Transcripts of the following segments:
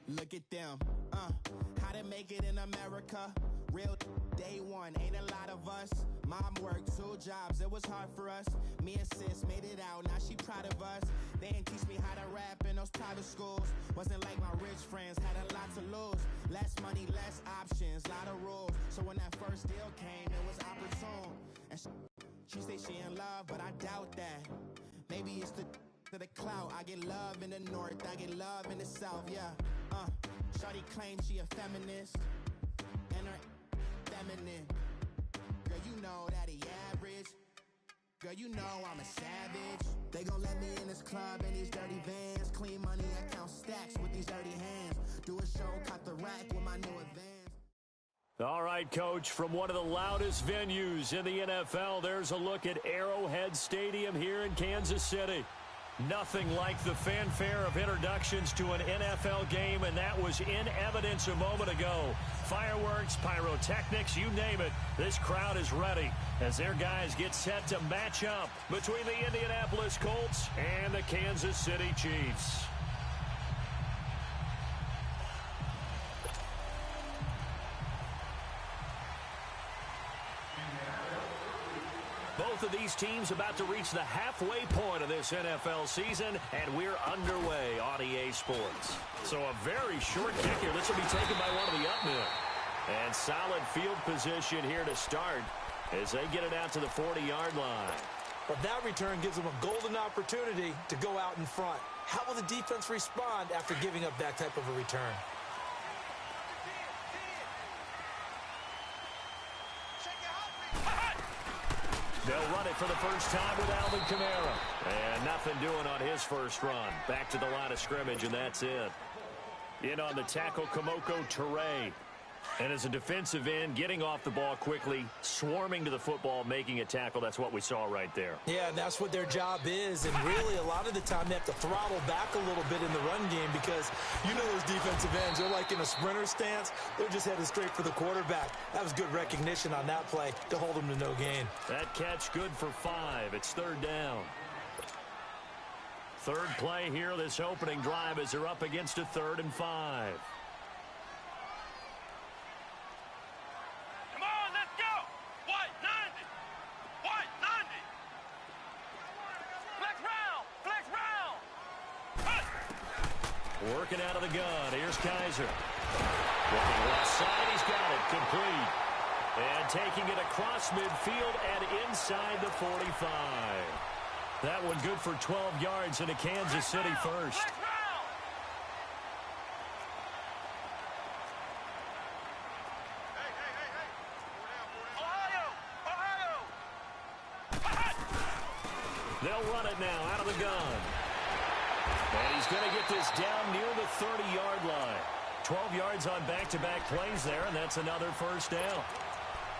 Look at them, how to make it in America. Real day one, ain't a lot of us. Mom worked 2 jobs, it was hard for us. Me and sis made it out, now she proud of us. They didn't teach me how to rap in those private schools. Wasn't like my rich friends, had a lot to lose. Less money, less options, lot of rules. So when that first deal came, it was opportune. And she say she in love, but I doubt that. Maybe it's the clout. I get love in the north, I get love in the south, yeah. Shawty claims she a feminist, and her feminine. Girl, you know that he average. Girl, you know I'm a savage. They gon' let me in this club in these dirty vans. Clean money, I count stacks with these dirty hands. Do a show, cut the rack with my new advance. All right, Coach, from one of the loudest venues in the NFL, there's a look at Arrowhead Stadium here in Kansas City. Nothing like the fanfare of introductions to an NFL game, and that was in evidence a moment ago. Fireworks, pyrotechnics, you name it. This crowd is ready as their guys get set to match up between the Indianapolis Colts and the Kansas City Chiefs. Both of these teams about to reach the halfway point of this NFL season, and we're underway on EA Sports. So a very short kick here. This will be taken by one of the up men. And solid field position here to start as they get it out to the 40-yard line. But that return gives them a golden opportunity to go out in front. How will the defense respond after giving up that type of a return? They'll run it for the first time with Alvin Kamara. And nothing doing on his first run. Back to the line of scrimmage, and that's it. In on the tackle, Kamoko Toure. And as a defensive end, getting off the ball quickly, swarming to the football, making a tackle. That's what we saw right there. Yeah, and that's what their job is. And really, a lot of the time, they have to throttle back a little bit in the run game because you know those defensive ends, they're like in a sprinter stance. They're just headed straight for the quarterback. That was good recognition on that play to hold them to no gain. That catch good for 5. It's 3rd down. Third play here, this opening drive, as they're up against a 3rd and 5. Working out of the gun. Here's Kaiser. Looking left side. He's got it. Complete. And taking it across midfield and inside the 45. That one good for 12 yards into Kansas City first. They'll run it now out of the gun. And he's going to get this down near the 30-yard line. 12 yards on back-to-back plays there, and that's another first down.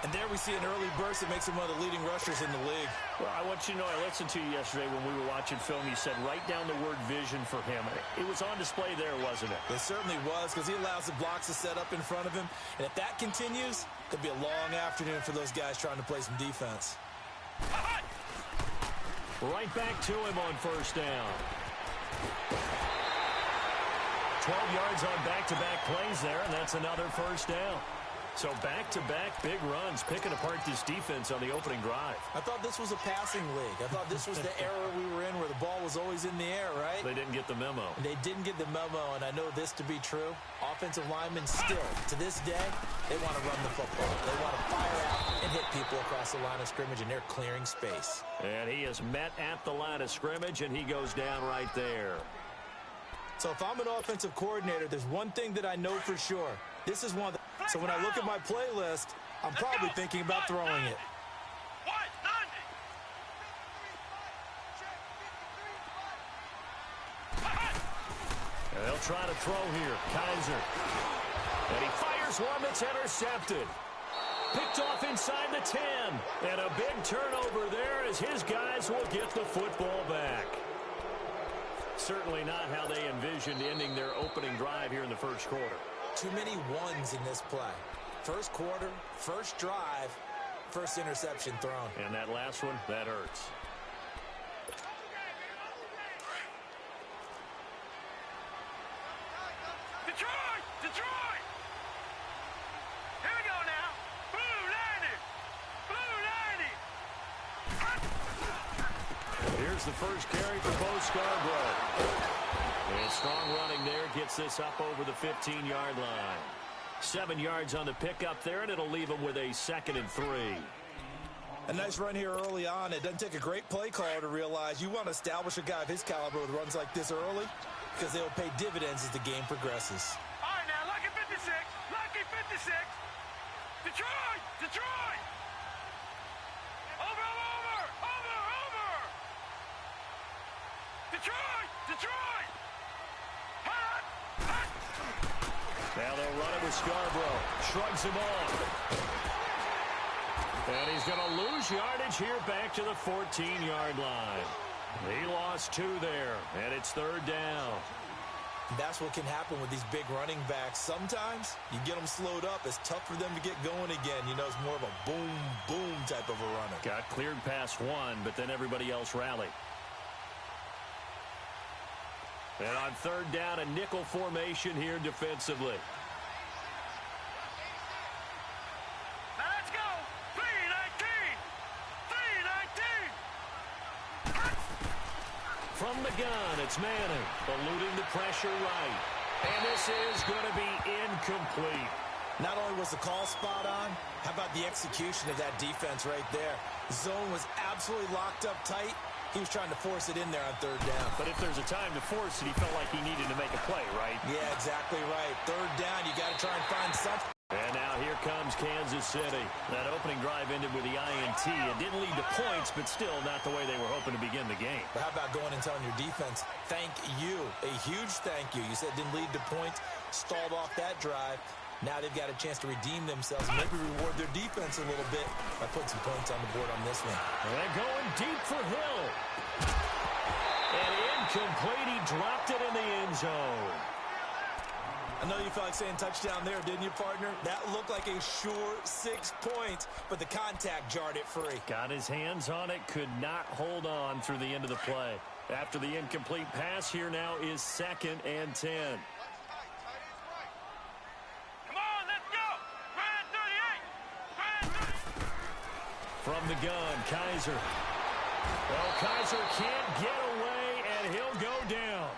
And there we see an early burst that makes him one of the leading rushers in the league. Well, I want you to know, I listened to you yesterday when we were watching film. You said write down the word vision for him. It was on display there, wasn't it? It certainly was, because he allows the blocks to set up in front of him. And if that continues, it'll be a long afternoon for those guys trying to play some defense. Right back to him on first down. 12 yards on back-to-back plays there, and that's another first down. So back-to-back big runs, picking apart this defense on the opening drive. I thought this was a passing league. I thought this was the era we were in where the ball was always in the air, right? They didn't get the memo. They didn't get the memo, and I know this to be true. Offensive linemen still, to this day, they want to run the football. They want to fire out and hit people across the line of scrimmage, and they're clearing space. And he is met at the line of scrimmage, and he goes down right there. So if I'm an offensive coordinator, there's one thing that I know for sure. This is one of the... So when I look at my playlist, I'm probably thinking about throwing it. And they'll try to throw here. Kaiser. And he fires one that's intercepted. Picked off inside the 10. And a big turnover there as his guys will get the football back. Certainly not how they envisioned ending their opening drive here in the first quarter. Too many ones in this play. First quarter, first drive, first interception thrown. And that last one, that hurts. Detroit! Detroit! Here we go now. Blue 90! Blue 90! Here's the first carry for Bo Scarborough. And strong running there gets this up over the 15-yard line. 7 yards on the pickup there, and it'll leave them with a 2nd and 3. A nice run here early on. It doesn't take a great play caller to realize you want to establish a guy of his caliber with runs like this early because they'll pay dividends as the game progresses. All right, now, lucky 56. Lucky 56. Detroit! Detroit! Over! Detroit! Detroit! Now they'll run it with Scarborough. Shrugs him off. And he's going to lose yardage here back to the 14-yard line. He lost 2 there, and it's 3rd down. That's what can happen with these big running backs. Sometimes you get them slowed up. It's tough for them to get going again. You know, it's more of a boom, boom type of a runner. Got cleared past 1, but then everybody else rallied. And on 3rd down, a nickel formation here defensively. Now let's go. 3-19. 3-19. From the gun, it's Manning, eluding the pressure right. And this is going to be incomplete. Not only was the call spot on, how about the execution of that defense right there? The zone was absolutely locked up tight. He was trying to force it in there on 3rd down. But if there's a time to force it, he felt like he needed to make a play, right? Yeah, exactly right. 3rd down, you got to try and find something. And now here comes Kansas City. That opening drive ended with the INT. It didn't lead to points, but still not the way they were hoping to begin the game. But how about going and telling your defense, thank you, a huge thank you. You said it didn't lead to points, stalled off that drive. Now they've got a chance to redeem themselves and maybe reward their defense a little bit by putting some points on the board on this one. And they're going deep for Hill. And incomplete. He dropped it in the end zone. I know you felt like saying touchdown there, didn't you, partner? That looked like a sure 6 points, but the contact jarred it free. Got his hands on it, could not hold on through the end of the play. After the incomplete pass, here now is 2nd and 10. From the gun, Kaiser. Well, Kaiser can't get away, and he'll go down.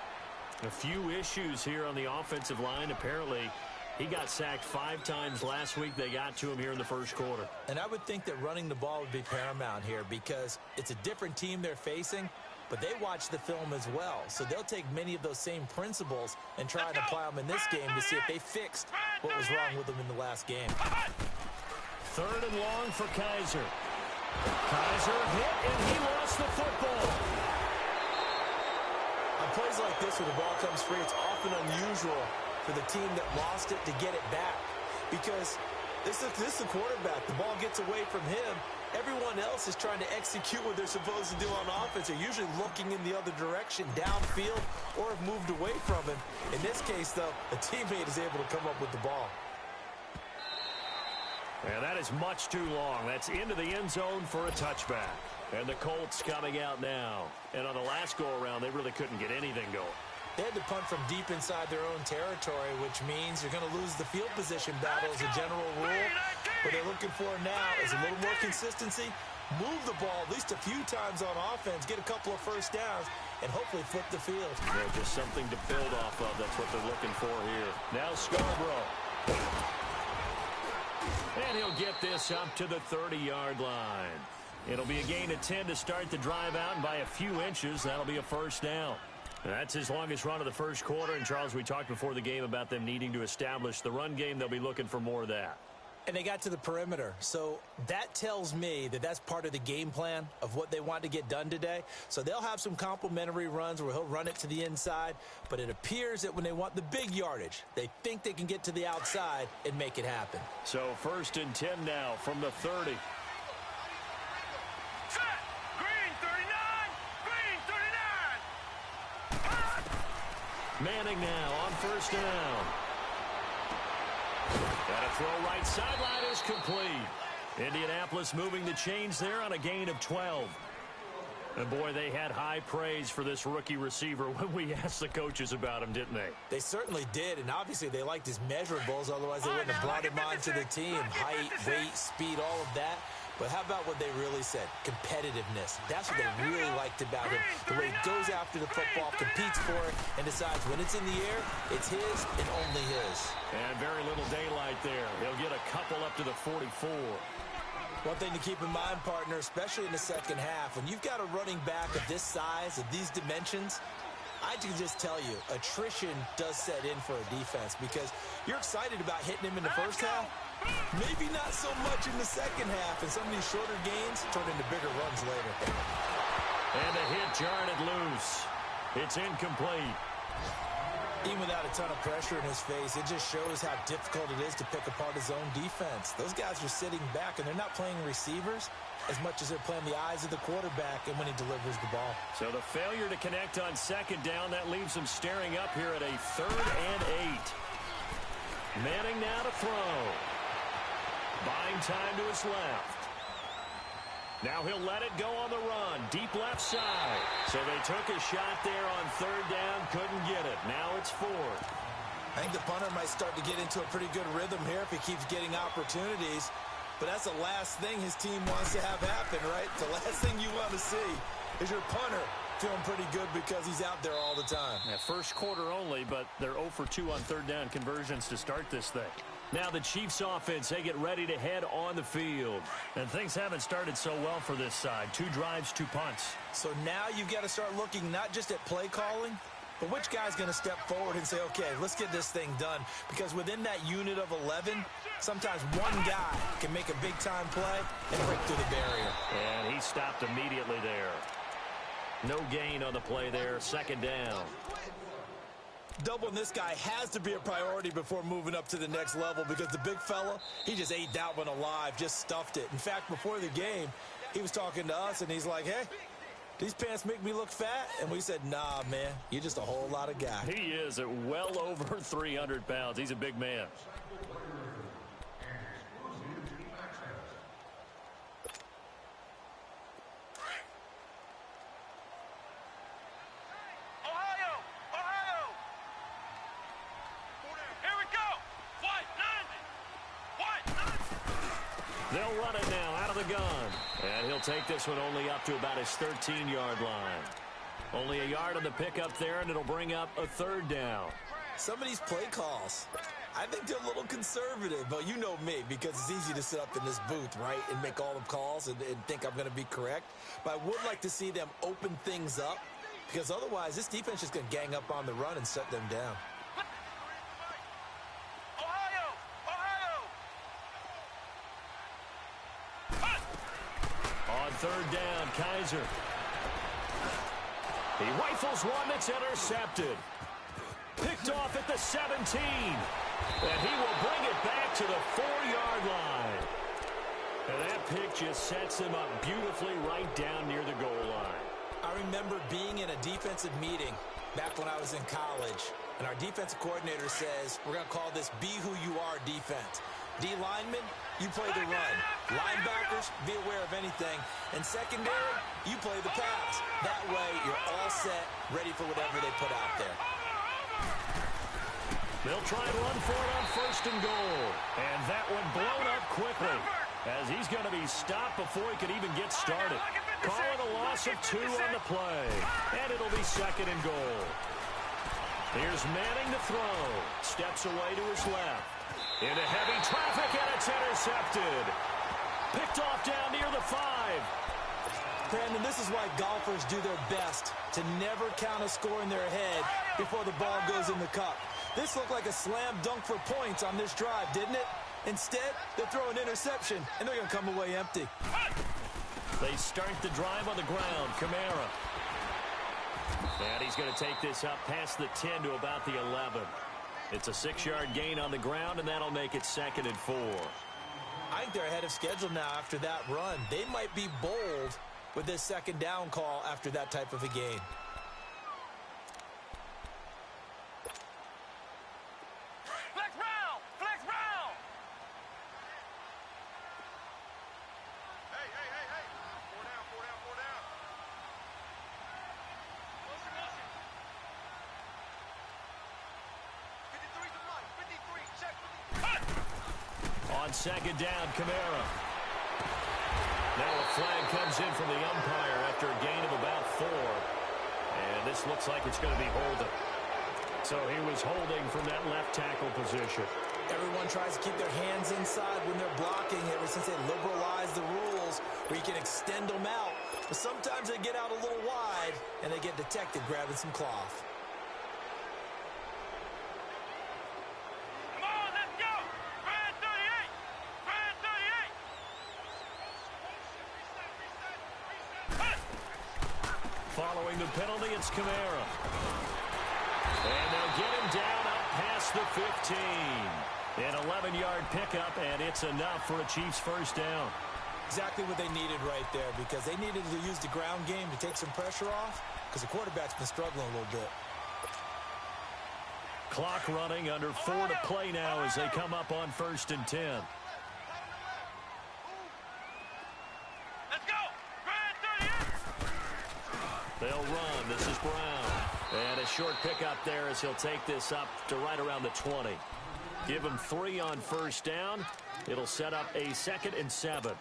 A few issues here on the offensive line. Apparently, he got sacked 5 times last week. They got to him here in the first quarter. And I would think that running the ball would be paramount here because it's a different team they're facing, but they watch the film as well. So they'll take many of those same principles and try and apply them in this game to see if they fixed what was wrong with them in the last game. 3rd and long for Kaiser. Kaiser hit, and he lost the football. On plays like this where the ball comes free, it's often unusual for the team that lost it to get it back because this is the quarterback. The ball gets away from him. Everyone else is trying to execute what they're supposed to do on offense. They're usually looking in the other direction, downfield, or have moved away from him. In this case, though, a teammate is able to come up with the ball. And that is much too long. That's into the end zone for a touchback. And the Colts coming out now. And on the last go-around, they really couldn't get anything going. They had to punt from deep inside their own territory, which means you're going to lose the field position battle as a general rule. What they're looking for now is a little more consistency, move the ball at least a few times on offense, get a couple of first downs, and hopefully flip the field. Yeah, just something to build off of. That's what they're looking for here. Now Scarborough. And he'll get this up to the 30-yard line. It'll be a gain of 10 to start the drive out, and by a few inches, that'll be a first down. That's his longest run of the first quarter. And, Charles, we talked before the game about them needing to establish the run game. They'll be looking for more of that. And they got to the perimeter. So that tells me that that's part of the game plan of what they want to get done today. So they'll have some complimentary runs where he'll run it to the inside. But it appears that when they want the big yardage, they think they can get to the outside and make it happen. So 1st and 10 now from the 30. Manning now on 1st down. And a throw right sideline is complete. Indianapolis moving the chains there on a gain of 12. And, boy, they had high praise for this rookie receiver when we asked the coaches about him, didn't they? They certainly did, and obviously they liked his measurables. Otherwise, they wouldn't have brought him onto the team. Height, weight, speed, all of that. But how about what they really said? Competitiveness. That's what they really liked about him. The way he goes after the football, competes for it, and decides when it's in the air, it's his and only his. And very little daylight there. He'll get a couple up to the 44. One thing to keep in mind, partner, especially in the second half, when you've got a running back of this size, of these dimensions, I can just tell you, attrition does set in for a defense because you're excited about hitting him in the first half. Maybe not so much in the second half, and some of these shorter gains turn into bigger runs later. And the hit jarred it loose. It's incomplete. Even without a ton of pressure in his face, it just shows how difficult it is to pick apart his own defense. Those guys are sitting back, and they're not playing receivers as much as they're playing the eyes of the quarterback and when he delivers the ball. So the failure to connect on second down, that leaves him staring up here at a 3rd and 8. Manning now to throw. Buying time to his left. Now he'll let it go on the run. Deep left side. So they took a shot there on 3rd down. Couldn't get it. Now it's 4th. I think the punter might start to get into a pretty good rhythm here if he keeps getting opportunities. But that's the last thing his team wants to have happen, right? The last thing you want to see is your punter feeling pretty good because he's out there all the time. Yeah, first quarter only, but they're 0 for 2 on 3rd down conversions to start this thing. Now the Chiefs offense, they get ready to head on the field. And things haven't started so well for this side. 2 drives, 2 punts. So now you've got to start looking not just at play calling, but which guy's going to step forward and say, okay, let's get this thing done. Because within that unit of 11, sometimes one guy can make a big-time play and break through the barrier. And he stopped immediately there. No gain on the play there. 2nd down. Doubling this guy has to be a priority before moving up to the next level because the big fella, he just ate that one alive, just stuffed it. In fact, before the game, he was talking to us, and he's like, hey, these pants make me look fat? And we said, nah, man, you're just a whole lot of guy. He is at well over 300 pounds. He's a big man. They'll run it now out of the gun. And he'll take this one only up to about his 13-yard line. Only a yard on the pickup there, and it'll bring up a 3rd down. Some of these play calls, I think they're a little conservative, but you know me, because it's easy to sit up in this booth, right, and make all the calls and think I'm going to be correct. But I would like to see them open things up, because otherwise this defense is going to gang up on the run and shut them down. On 3rd down, Kaiser. He rifles one that's intercepted. Picked off at the 17. And he will bring it back to the 4-yard line. And that pick just sets him up beautifully right down near the goal line. I remember being in a defensive meeting back when I was in college, and our defensive coordinator says, we're going to call this Be Who You Are defense. D linemen, you play the run. Linebackers, be aware of anything. And secondary, you play the pass. That way, you're all set, ready for whatever they put out there. They'll try and run for it on 1st and goal. And that one blown up quickly as he's going to be stopped before he could even get started. Calling a loss of 2 on the play. And it'll be 2nd and goal. Here's Manning to throw. Steps away to his left. Into heavy traffic, and it's intercepted. Picked off down near the 5. Brandon, this is why golfers do their best to never count a score in their head before the ball goes in the cup. This looked like a slam dunk for points on this drive, didn't it? Instead, they throw an interception, and they're going to come away empty. They start the drive on the ground. Kamara. And he's going to take this up past the 10 to about the 11. It's a 6-yard gain on the ground, and that'll make it 2nd and 4. I think they're ahead of schedule now after that run. They might be bold with this 2nd down call after that type of a gain. Flex round! Flex round! Hey! 4 down! On second down, Kamara. Now a flag comes in from the umpire after a gain of about 4. And this looks like it's going to be holding. So he was holding from that left tackle position. Everyone tries to keep their hands inside when they're blocking ever since they liberalized the rules where you can extend them out. But sometimes they get out a little wide and they get detected grabbing some cloth. Come on, let's go! Brand 38! Brand 38! Following the penalty, it's Kamara. And they'll get him down up past the 15. An 11-yard pickup, and it's enough for a Chiefs first down. Exactly what they needed right there, because they needed to use the ground game to take some pressure off, because the quarterback's been struggling a little bit. Clock running, under 4 to play now as they come up on 1st and 10. Let's go! Brand 38! They'll run. This is Brown. And a short pickup there as he'll take this up to right around the 20. Give him 3 on first down. It'll set up a 2nd and 7.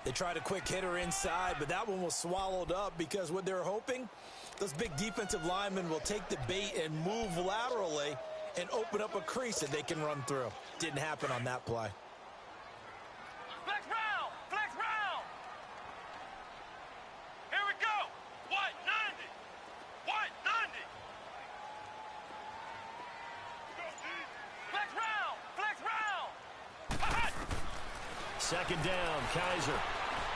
They tried a quick hitter inside, but that one was swallowed up because what they're hoping, those big defensive linemen will take the bait and move laterally and open up a crease that they can run through. Didn't happen on that play. Flex round! Flex round! Here we go! What? 90! What? 90! Flex round! Flex round! Second down, Kaiser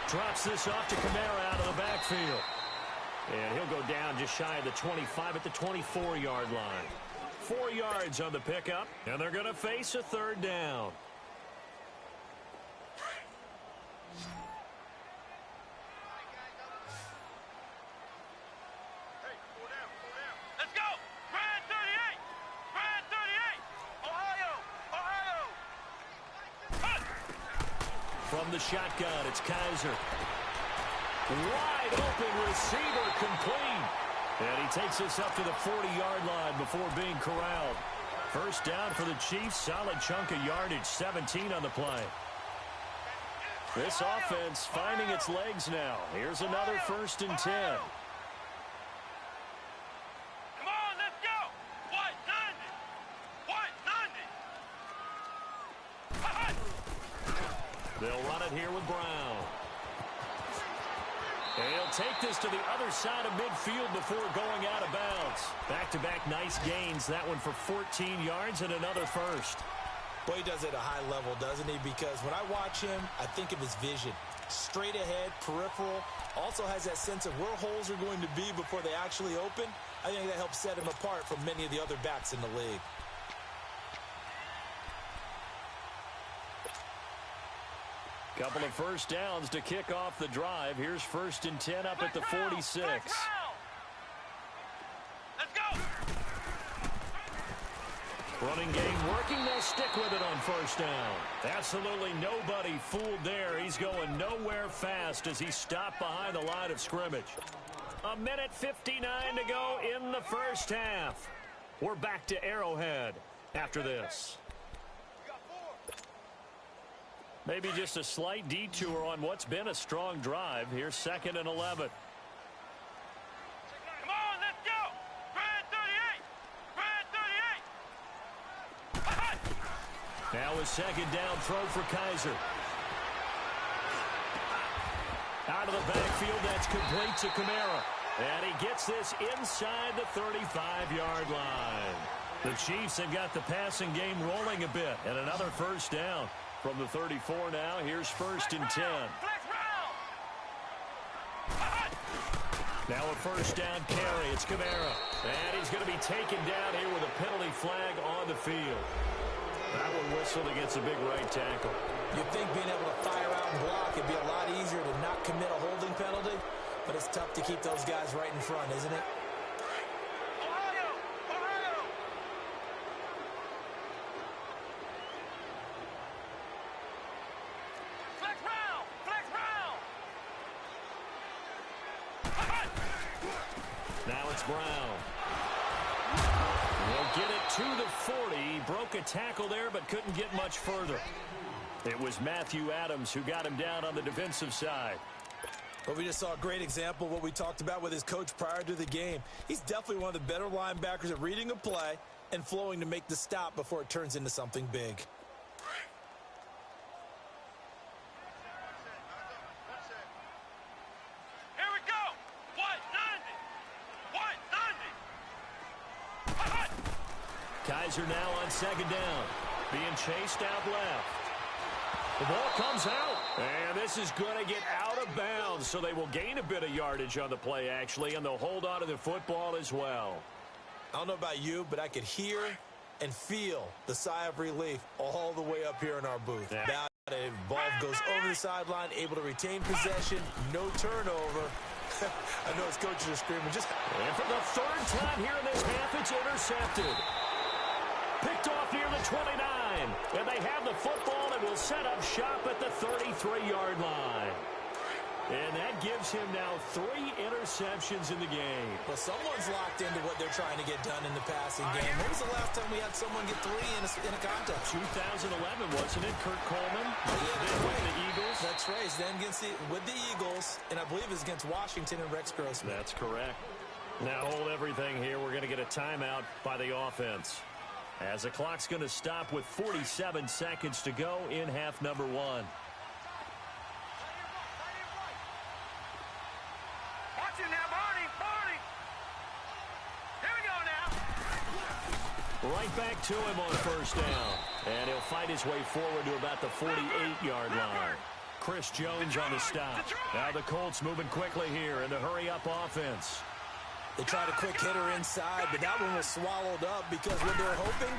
drops this off to Kamara out of the backfield. And he'll go down just shy of the 25 at the 24-yard line. 4 yards on the pickup, and they're going to face a 3rd down. Let's go! Brand 38! Brand 38! Ohio! Ohio! From the shotgun, it's Kaiser. Wide open receiver complete. And he takes this up to the 40-yard line before being corralled. First down for the Chiefs. Solid chunk of yardage, 17 on the play. This offense finding its legs now. Here's another 1st and 10. Come on, let's go! What? 90! What? 90! They'll run it here with Brown. And he'll take this to the other side of midfield before going out of bounds. Back-to-back nice gains. That one for 14 yards and another first. Boy, he does it at a high level, doesn't he? Because when I watch him, I think of his vision. Straight ahead, peripheral. Also has that sense of where holes are going to be before they actually open. I think that helps set him apart from many of the other backs in the league. Couple of first downs to kick off the drive. Here's 1st and 10 up at the 46. Let's go! Running game working. They'll stick with it on first down. Absolutely nobody fooled there. He's going nowhere fast as he stopped behind the line of scrimmage. 1:59 to go in the first half. We're back to Arrowhead after this. Maybe just a slight detour on what's been a strong drive. Here's 2nd and 11. Come on, let's go! Brand 38! Brand 38! Now a 2nd down throw for Kaiser. Out of the backfield, that's complete to Kamara. And he gets this inside the 35-yard line. The Chiefs have got the passing game rolling a bit. And another first down. From the 34 now, here's 1st and 10. Now a first down carry. It's Kamara. And he's going to be taken down here with a penalty flag on the field. That one whistled against a big right tackle. You'd think being able to fire out and block would be a lot easier to not commit a holding penalty, but it's tough to keep those guys right in front, isn't it? Now it's Brown. He'll get it to the 40. Broke a tackle there, but couldn't get much further. It was Matthew Adams who got him down on the defensive side. But we just saw a great example of what we talked about with his coach prior to the game. He's definitely one of the better linebackers at reading a play and flowing to make the stop before it turns into something big. Here we go. 190. Kaiser now on second down. Being chased out left. The ball comes out. And this is going to get out of bounds, so they will gain a bit of yardage on the play, actually, and they'll hold on to the football as well. I don't know about you, but I could hear and feel the sigh of relief all the way up here in our booth. Yeah. Now, the ball goes over the sideline, able to retain possession, no turnover. I know his coaches are screaming. And for the third time here in this half, it's intercepted. Picked off near the 29. And they have the football and will set up shop at the 33-yard line. And that gives him now 3 interceptions in the game. Well, someone's locked into what they're trying to get done in the passing game. When was the last time we had someone get 3 in a contest? 2011, wasn't it? Kurt Coleman? Yeah, with the Eagles. That's right. He's then with the Eagles, and I believe it's against Washington and Rex Grossman. That's correct. Now hold everything here. We're going to get a timeout by the offense, as the clock's going to stop with 47 seconds to go in half number 1. Watch it now, Barney. Here we go now. Right back to him on first down. And he'll fight his way forward to about the 48-yard line. Chris Jones on the stop. Now the Colts moving quickly here in the hurry-up offense. They tried a quick hitter inside, but that one was swallowed up because when they're hoping,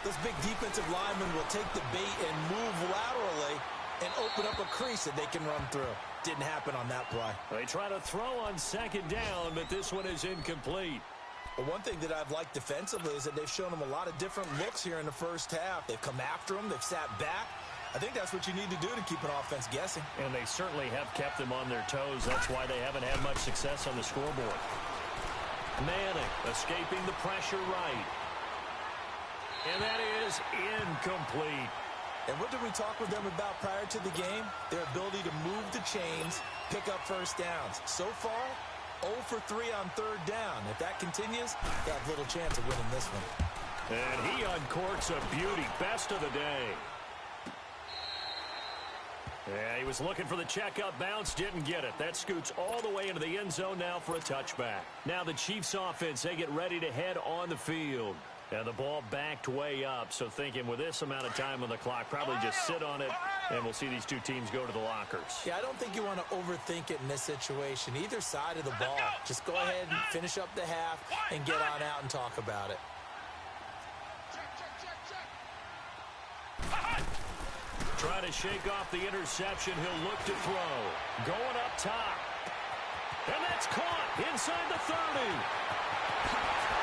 those big defensive linemen will take the bait and move laterally and open up a crease that they can run through. Didn't happen on that play. They try to throw on second down, but this one is incomplete. But one thing that I've liked defensively is that they've shown them a lot of different looks here in the first half. They've come after them. They've sat back. I think that's what you need to do to keep an offense guessing. And they certainly have kept them on their toes. That's why they haven't had much success on the scoreboard. Manning escaping the pressure right. And that is incomplete. And what did we talk with them about prior to the game? Their ability to move the chains, pick up first downs. So far, 0 for 3 on third down. If that continues, they have little chance of winning this one. And he uncorks a beauty. Best of the day. Yeah, he was looking for the checkup bounce, didn't get it. That scoots all the way into the end zone now for a touchback. Now the Chiefs offense, they get ready to head on the field. And the ball backed way up, so thinking with this amount of time on the clock, probably just sit on it, and we'll see these two teams go to the lockers. Yeah, I don't think you want to overthink it in this situation. Either side of the ball. Just go ahead and finish up the half and get on out and talk about it. Try to shake off the interception. He'll look to throw. Going up top. And that's caught inside the 30.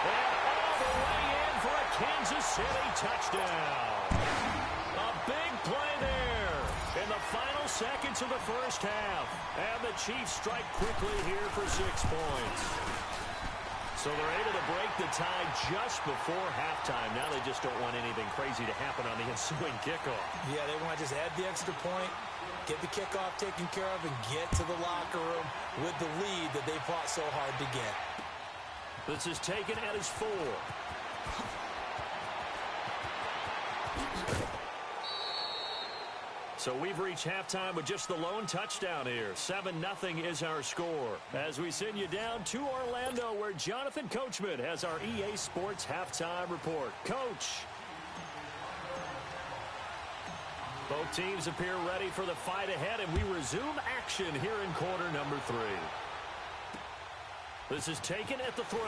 And all the way in for a Kansas City touchdown. A big play there in the final seconds of the first half. And the Chiefs strike quickly here for 6 points. So they're able to break the tie just before halftime. Now they just don't want anything crazy to happen on the ensuing kickoff. Yeah, they want to just add the extra point, get the kickoff taken care of, and get to the locker room with the lead that they fought so hard to get. This is taken at his 4. So we've reached halftime with just the lone touchdown here. 7-0 is our score. As we send you down to Orlando, where Jonathan Coachman has our EA Sports halftime report. Coach. Both teams appear ready for the fight ahead, and we resume action here in quarter number 3. This is taken at the 3.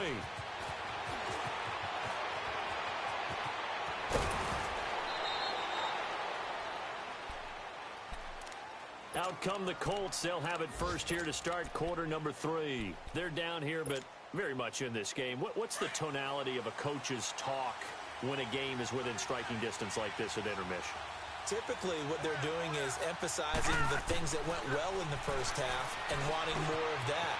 Out come the Colts. They'll have it first here to start quarter number 3. They're down here, but very much in this game. What's the tonality of a coach's talk when a game is within striking distance like this at intermission? Typically, what they're doing is emphasizing the things that went well in the first half and wanting more of that.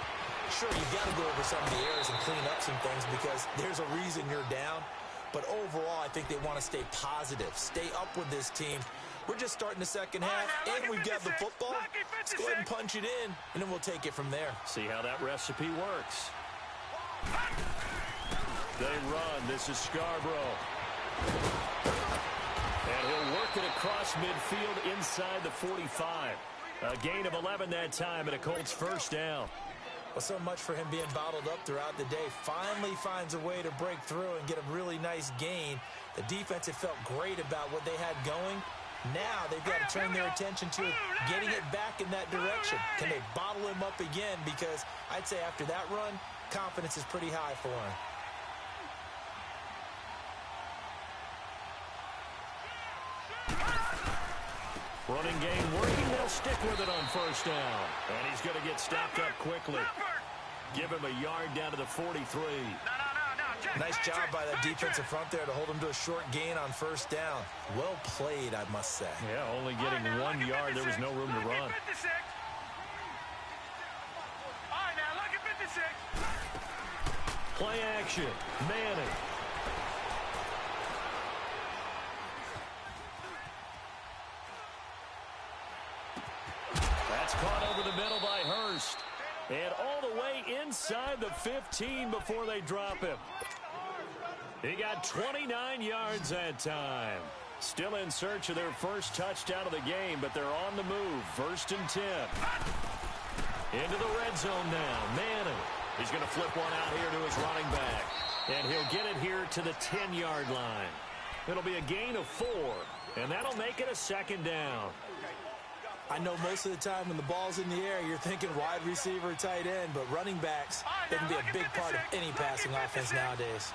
Sure, you've got to go over some of the errors and clean up some things because there's a reason you're down. But overall, I think they want to stay positive, stay up with this team, We're just starting the second half, and we've got the football. Let's go ahead and punch it in, and then we'll take it from there. See how that recipe works. They run. This is Scarborough. And he'll work it across midfield inside the 45. A gain of 11 that time, and a Colts first down. Well, so much for him being bottled up throughout the day. Finally finds a way to break through and get a really nice gain. The defense had felt great about what they had going. Now they've got to turn their attention to getting it back in that direction. Can they bottle him up again? Because I'd say after that run, confidence is pretty high for him. Running game working. They'll stick with it on first down. And he's going to get stopped up quickly. Give him a yard down to the 43. Nice job by that defensive front there to hold him to a short gain on first down. Well played, I must say. Yeah, only getting 1 yard. There was no room to run. Play action. Manning. That's caught over the middle by Hurst. And all the way inside the 15 before they drop him. He got 29 yards that time. Still in search of their first touchdown of the game, but they're on the move. 1st and 10. Into the red zone now. Manning. He's going to flip one out here to his running back. And he'll get it here to the 10-yard line. It'll be a gain of 4, and that'll make it a second down. I know most of the time when the ball's in the air, you're thinking wide receiver, tight end, but running backs, they can be a big part of any passing offense nowadays.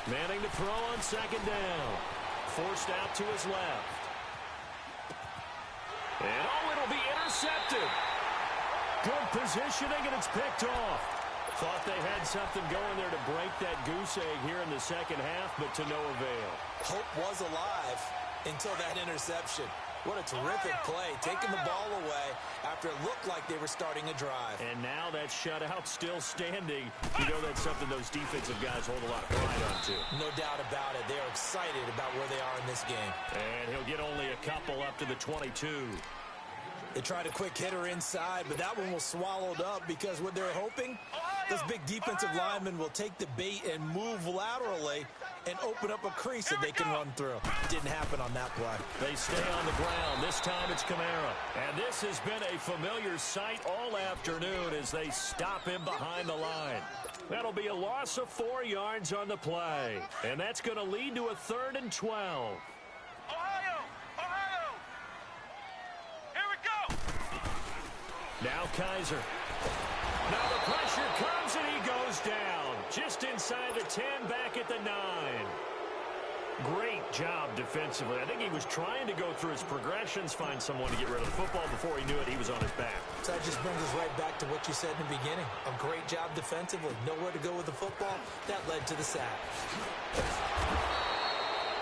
Manning to throw on second down. Forced out to his left. And, it'll be intercepted. Good positioning, and it's picked off. Thought they had something going there to break that goose egg here in the second half, but to no avail. Hope was alive until that interception. What a terrific play, taking the ball away after it looked like they were starting a drive. And now that shutout still standing. You know that's something those defensive guys hold a lot of pride on, too. No doubt about it. They're excited about where they are in this game. And he'll get only a couple up to the 22. They tried a quick hitter inside, but that one was swallowed up because what they're hoping, this big defensive lineman will take the bait and move laterally and open up a crease that they can run through. Didn't happen on that play. They stay on the ground. This time it's Kamara. And this has been a familiar sight all afternoon as they stop him behind the line. That'll be a loss of 4 yards on the play. And that's going to lead to a 3rd and 12. Now Kaiser. Now the pressure comes and he goes down. Just inside the 10, back at the 9. Great job defensively. I think he was trying to go through his progressions, find someone to get rid of the football. Before he knew it, he was on his back. So that just brings us right back to what you said in the beginning. A great job defensively. Nowhere to go with the football. That led to the sack.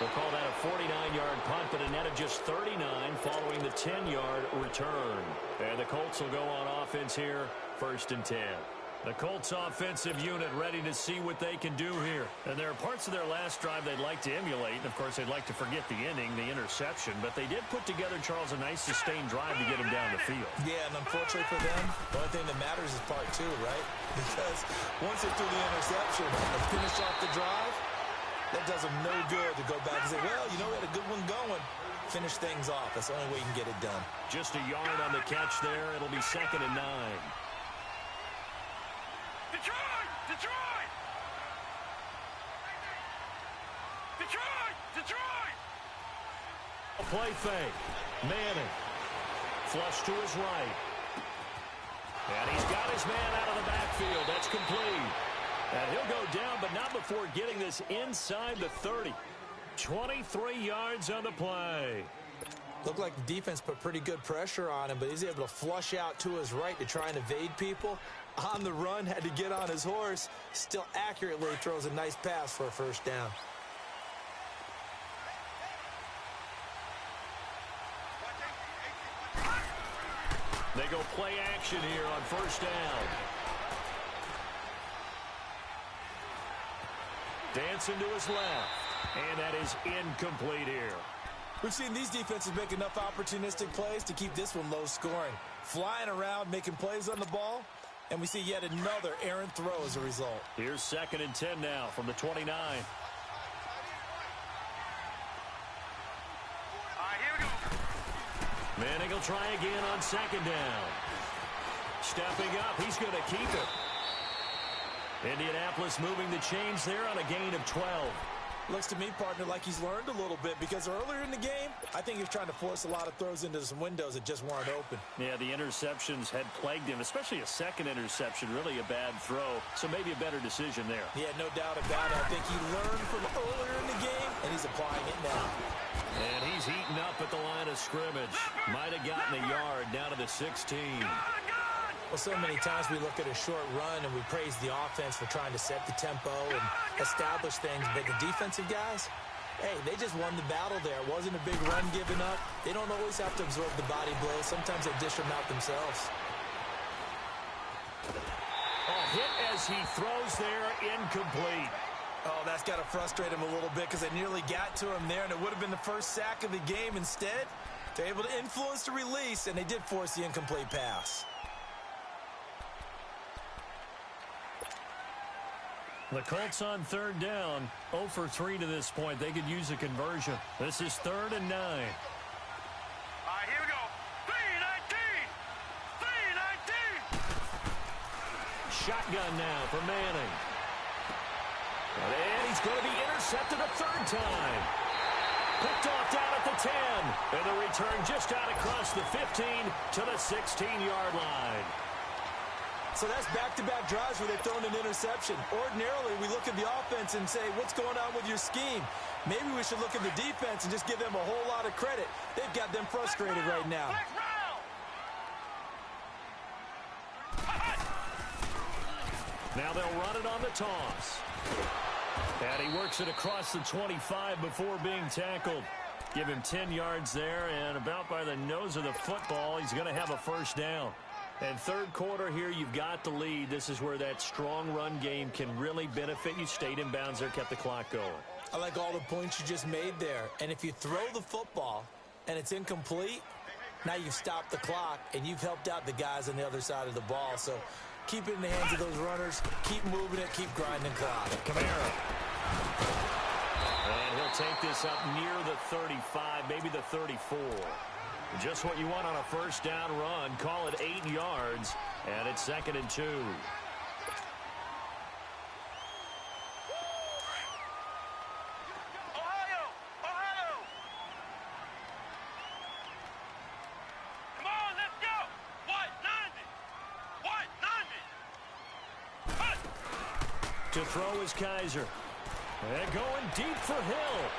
We'll call that a 49-yard punt, but a net of just 39 following the 10-yard return. And the Colts will go on offense here, 1st and 10. The Colts offensive unit ready to see what they can do here. And there are parts of their last drive they'd like to emulate. And, of course, they'd like to forget the inning, the interception. But they did put together, Charles, a nice sustained drive to get him down the field. Yeah, and unfortunately for them, the only thing that matters is part 2, right? Because once they threw the interception and finish off the drive, that does them no good to go back and say, well, you know, we had a good one going. Finish things off. That's the only way you can get it done. Just a yard on the catch there. It'll be 2nd and 9. Detroit! Detroit! Detroit! Detroit! A play fake. Manning. Flush to his right. And he's got his man out of the backfield. That's complete. And he'll go down, but not before getting this inside the 30. 23 yards on the play. Looked like the defense put pretty good pressure on him, but he's able to flush out to his right to try and evade people. On the run, had to get on his horse. Still accurately throws a nice pass for a first down. They go play action here on first down. Dancing to his left. And that is incomplete here. We've seen these defenses make enough opportunistic plays to keep this one low scoring. Flying around, making plays on the ball, and we see yet another errant throw as a result. Here's 2nd and 10 now from the 29. All right, here we go. Manning will try again on 2nd down. Stepping up, he's going to keep it. Indianapolis moving the chains there on a gain of 12. Looks to me, partner, like he's learned a little bit because earlier in the game, I think he was trying to force a lot of throws into some windows that just weren't open. Yeah, the interceptions had plagued him, especially a second interception, really a bad throw. So maybe a better decision there. Yeah, no doubt about it. I think he learned from earlier in the game, and he's applying it now. And he's heating up at the line of scrimmage. Might have gotten a yard down to the 16. Well, so many times we look at a short run and we praise the offense for trying to set the tempo and establish things, but the defensive guys, hey, they just won the battle there. It wasn't a big run given up. They don't always have to absorb the body blows. Sometimes they dish them out themselves. Hit as he throws there, incomplete. Oh, that's got to frustrate him a little bit because they nearly got to him there, and it would have been the first sack of the game. Instead, they're able to influence the release, and they did force the incomplete pass. The Colts on 3rd down, 0 for 3 to this point. They could use a conversion. This is 3rd and 9. All right, here we go. 3-19. 3-19. Shotgun now for Manning. And he's going to be intercepted a 3rd time. Picked off down at the 10. And the return just out across the 15 to the 16-yard line. So that's back-to-back drives where they've thrown an interception. Ordinarily, we look at the offense and say, what's going on with your scheme? Maybe we should look at the defense and just give them a whole lot of credit. They've got them frustrated right now. Now they'll run it on the toss. And he works it across the 25 before being tackled. Give him 10 yards there, and about by the nose of the football, he's going to have a 1st down. And 3rd quarter here, you've got the lead. This is where that strong run game can really benefit you. Stayed in bounds there, kept the clock going. I like all the points you just made there. And if you throw the football and it's incomplete, now you've stopped the clock and you've helped out the guys on the other side of the ball. So keep it in the hands of those runners. Keep moving it. Keep grinding clock. Kamara. And he'll take this up near the 35, maybe the 34. Just what you want on a 1st down run. Call it 8 yards, and it's 2nd and 2. Ohio! Come on, let's go! What? 90! To throw is Kaiser. And going deep for Hill.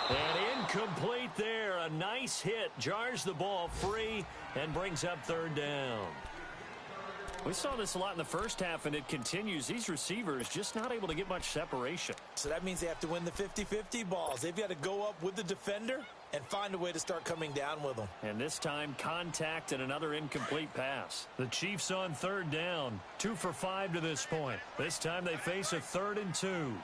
And incomplete there. A nice hit. Jars the ball free and brings up 3rd down. We saw this a lot in the first half, and it continues. These receivers just not able to get much separation. So that means they have to win the 50-50 balls. They've got to go up with the defender and find a way to start coming down with them. And this time, contact and another incomplete pass. The Chiefs on 3rd down. 2 for 5 to this point. This time they face a 3rd and 2.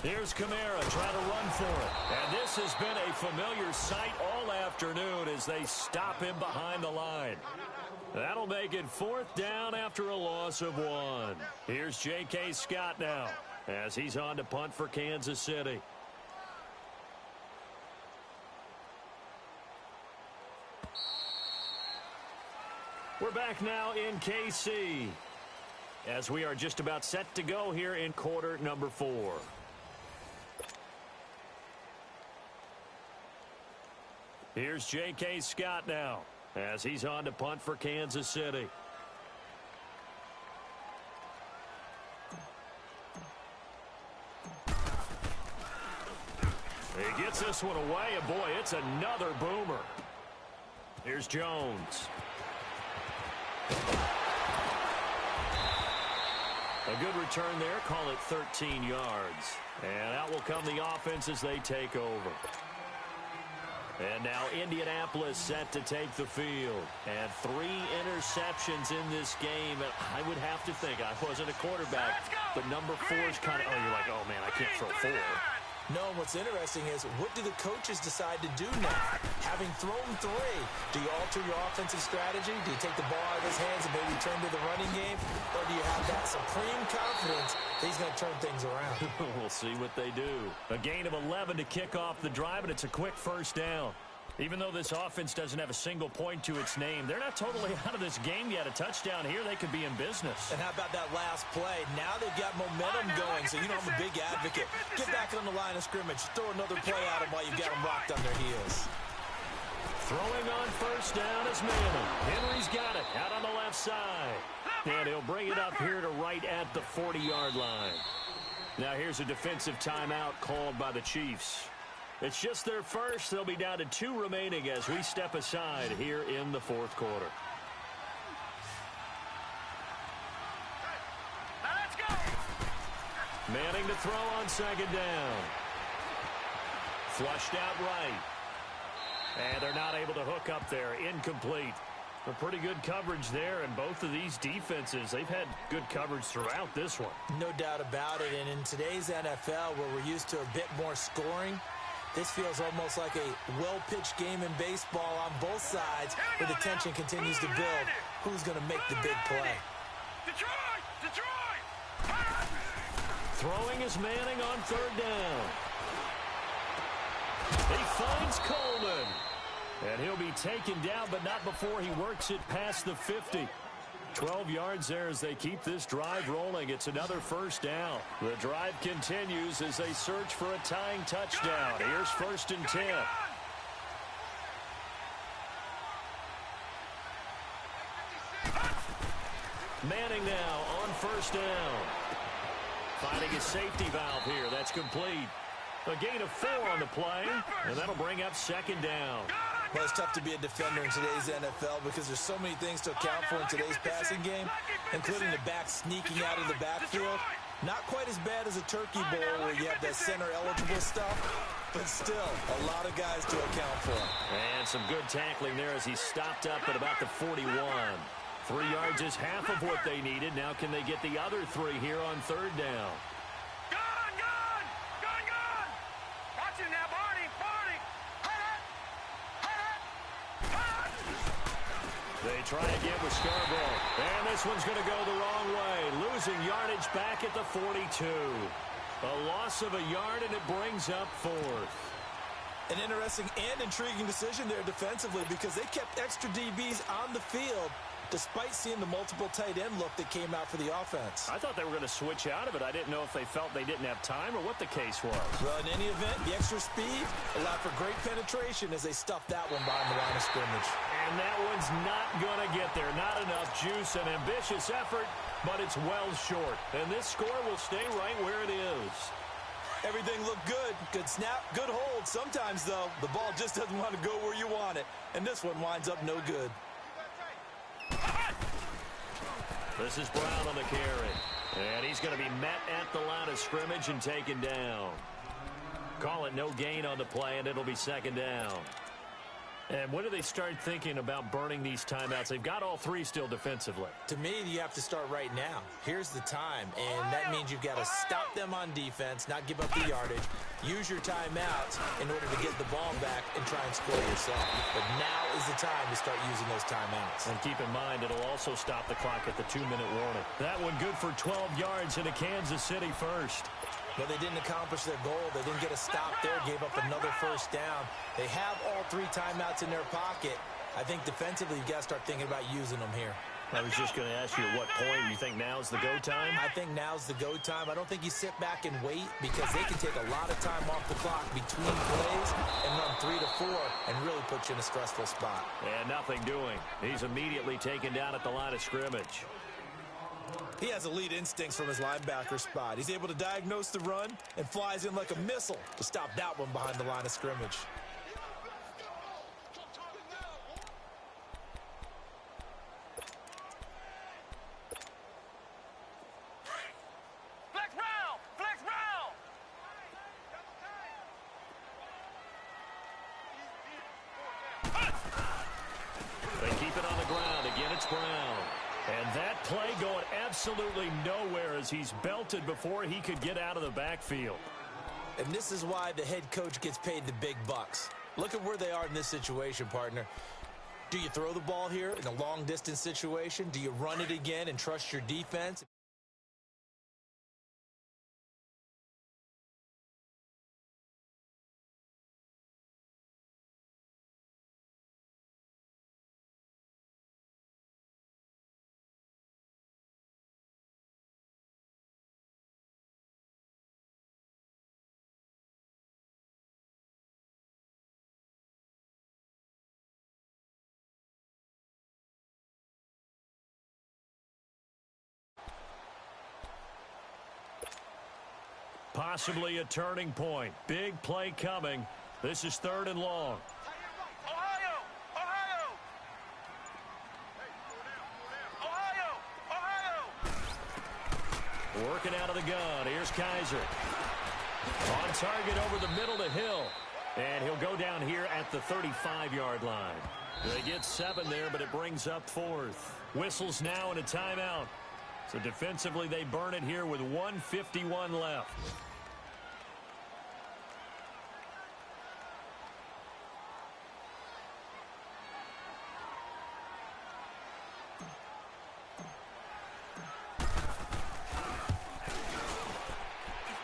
Here's Kamara trying to run for it. And this has been a familiar sight all afternoon as they stop him behind the line. That'll make it 4th down after a loss of 1. Here's J.K. Scott now as he's on to punt for Kansas City. We're back now in KC as we are just about set to go here in quarter number 4. Here's J.K. Scott now as he's on to punt for Kansas City. He gets this one away, and boy, it's another boomer. Here's Jones. A good return there. Call it 13 yards. And out will come the offense as they take over. And now Indianapolis set to take the field. And 3 interceptions in this game. And I would have to think, I wasn't a quarterback, but number 4 is kind of, you're like, oh, man, I can't throw 4. No, what's interesting is what do the coaches decide to do now? Having thrown 3, do you alter your offensive strategy? Do you take the ball out of his hands and maybe turn to the running game? Or do you have that supreme confidence that he's going to turn things around? We'll see what they do. A gain of 11 to kick off the drive, and it's a quick first down. Even though this offense doesn't have a single point to its name, they're not totally out of this game yet. A touchdown here, they could be in business. And how about that last play? Now they've got momentum going, so you know I'm a big advocate. Get back on the line of scrimmage. Throw another play at them while you've got them rocked on their heels. Throwing on first down is Manning. Henry's got it out on the left side. And he'll bring it up here to right at the 40-yard line. Now here's a defensive timeout called by the Chiefs. It's just their first. They'll be down to 2 remaining as we step aside here in the fourth quarter. Let's go. Manning to throw on second down. Flushed out right. And they're not able to hook up there. Incomplete. A pretty good coverage there, and both of these defenses, they've had good coverage throughout this one. No doubt about it, and in today's NFL, where we're used to a bit more scoring, this feels almost like a well-pitched game in baseball on both sides where the tension continues to build. Who's going to make the big play? Detroit! Detroit! Throwing is Manning on third down. He finds Coleman. And he'll be taken down, but not before he works it past the 50. 12 yards there as they keep this drive rolling. It's another first down. The drive continues as they search for a tying touchdown. Here's 1st and 10. Manning now on first down. Finding his safety valve here. That's complete. A gain of 4 on the play, and that'll bring up second down. Well, it's tough to be a defender in today's NFL because there's so many things to account for in today's passing game, including the back sneaking out of the backfield. Not quite as bad as a turkey bowl where you have that center-eligible stuff, but still a lot of guys to account for. And some good tackling there as he stopped up at about the 41. 3 yards is half of what they needed. Now can they get the other 3 here on third down? They try again with Scarborough. And this one's going to go the wrong way. Losing yardage back at the 42. A loss of a yard, and it brings up 4th. An interesting and intriguing decision there defensively because they kept extra DBs on the field despite seeing the multiple tight end look that came out for the offense. I thought they were going to switch out of it. I didn't know if they felt they didn't have time or what the case was. Well, in any event, the extra speed allowed for great penetration as they stuffed that one behind the line of scrimmage. And that one's not going to get there. Not enough juice. An ambitious effort, but it's well short. And this score will stay right where it is. Everything looked good. Good snap, good hold. Sometimes, though, the ball just doesn't want to go where you want it. And this one winds up no good. This is Brown on the carry. And he's going to be met at the line of scrimmage and taken down. Call it no gain on the play, and it'll be second down. And when do they start thinking about burning these timeouts? They've got all 3 still defensively. To me, you have to start right now. Here's the time, and that means you've got to stop them on defense, not give up the yardage, use your timeouts in order to get the ball back and try and score yourself. But now is the time to start using those timeouts. And keep in mind, it'll also stop the clock at the 2-minute warning. That one good for 12 yards into Kansas City first. But they didn't accomplish their goal. They didn't get a stop there, gave up another first down. They have all 3 timeouts in their pocket. I think defensively, you've got to start thinking about using them here. I was just going to ask you at what point you think now's the go time? I think now's the go time. I don't think you sit back and wait because they can take a lot of time off the clock between plays and run 3 to 4 and really put you in a stressful spot. And nothing doing. He's immediately taken down at the line of scrimmage. He has elite instincts from his linebacker spot. He's able to diagnose the run and flies in like a missile to stop that one behind the line of scrimmage. And that play going absolutely nowhere as he's belted before he could get out of the backfield. And this is why the head coach gets paid the big bucks. Look at where they are in this situation, partner. Do you throw the ball here in a long-distance situation? Do you run it again and trust your defense? Possibly a turning point. Big play coming. This is 3rd and long. Ohio! Ohio! Ohio! Ohio! Working out of the gun. Here's Kaiser. On target over the middle to Hill. And he'll go down here at the 35-yard line. They get 7 there, but it brings up 4th. Whistles now and a timeout. So defensively, they burn it here with 1:51 left.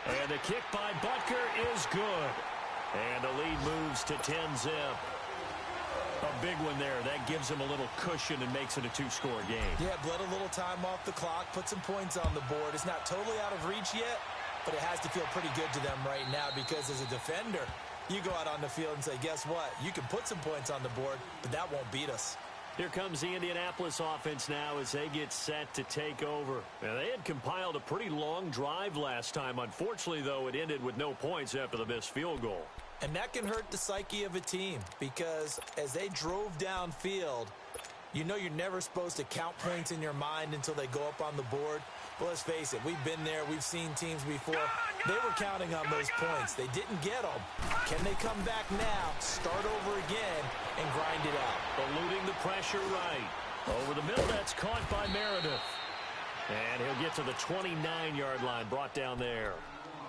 And the kick by Butker is good. And the lead moves to 10-zip. A big one there. That gives them a little cushion and makes it a 2-score game. Yeah, bled a little time off the clock, put some points on the board. It's not totally out of reach yet, but it has to feel pretty good to them right now because as a defender, you go out on the field and say, guess what? You can put some points on the board, but that won't beat us. Here comes the Indianapolis offense now as they get set to take over. Now, they had compiled a pretty long drive last time. Unfortunately, though, it ended with no points after the missed field goal. And that can hurt the psyche of a team because as they drove downfield, you know you're never supposed to count points in your mind until they go up on the board. But let's face it, we've been there. We've seen teams before. They were counting on those points. They didn't get them. Can they come back now, start over again, and grind it out? Eluding the pressure right. Over the middle, that's caught by Meredith. And he'll get to the 29-yard line, brought down there.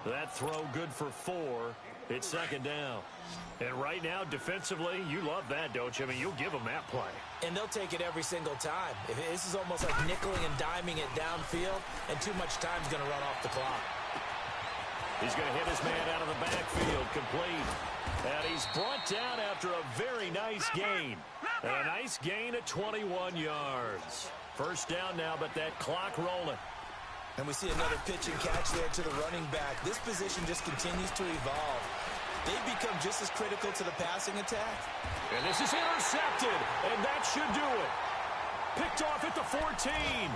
That throw good for 4. It's 2nd down. And right now, defensively, you love that, don't you? I mean, you'll give them that play. And they'll take it every single time. This is almost like nickeling and diming it downfield, and too much time's going to run off the clock. He's going to hit his man out of the backfield, complete. And he's brought down after a very nice gain. And a nice gain at 21 yards. 1st down now, but that clock rolling. And we see another pitch and catch there to the running back. This position just continues to evolve. They've become just as critical to the passing attack. And this is intercepted, and that should do it. Picked off at the 14.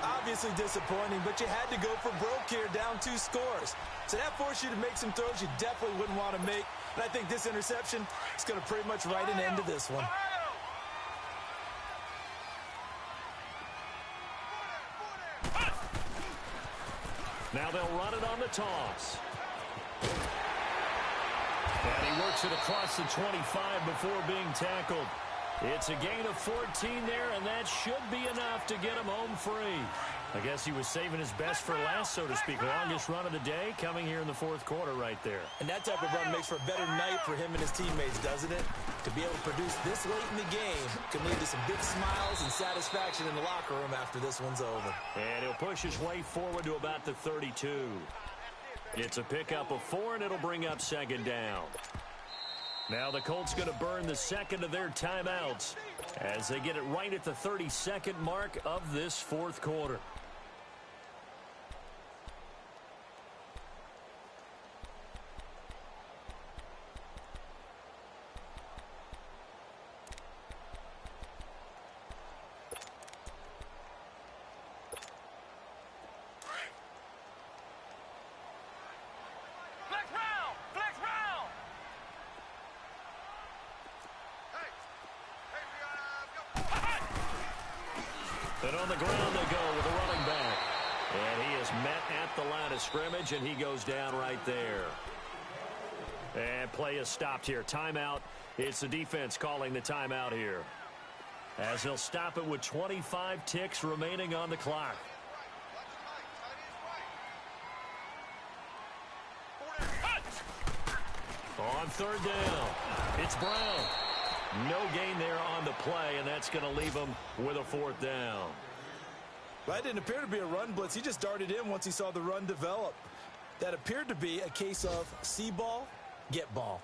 Obviously disappointing, but you had to go for broke here, down 2 scores. So that forced you to make some throws you definitely wouldn't want to make. And I think this interception is going to pretty much write an end to this one. Now they'll run it on the toss. And he works it across the 25 before being tackled. It's a gain of 14 there, and that should be enough to get him home free. I guess he was saving his best for last, so to speak. Longest run of the day coming here in the 4th quarter right there. And that type of run makes for a better night for him and his teammates, doesn't it? To be able to produce this late in the game can lead to some big smiles and satisfaction in the locker room after this one's over. And he'll push his way forward to about the 32. It's a pickup of 4, and it'll bring up 2nd down. Now the Colts going to burn the 2nd of their timeouts as they get it right at the 32nd mark of this 4th quarter. And on the ground they go with a running back. And he is met at the line of scrimmage, and he goes down right there. And play is stopped here. Timeout. It's the defense calling the timeout here. as he'll stop it with 25 ticks remaining on the clock. On third down, it's Brown. No gain there on the play, and that's going to leave him with a fourth down. That didn't appear to be a run blitz. He just darted in once he saw the run develop. That appeared to be a case of see ball, get ball.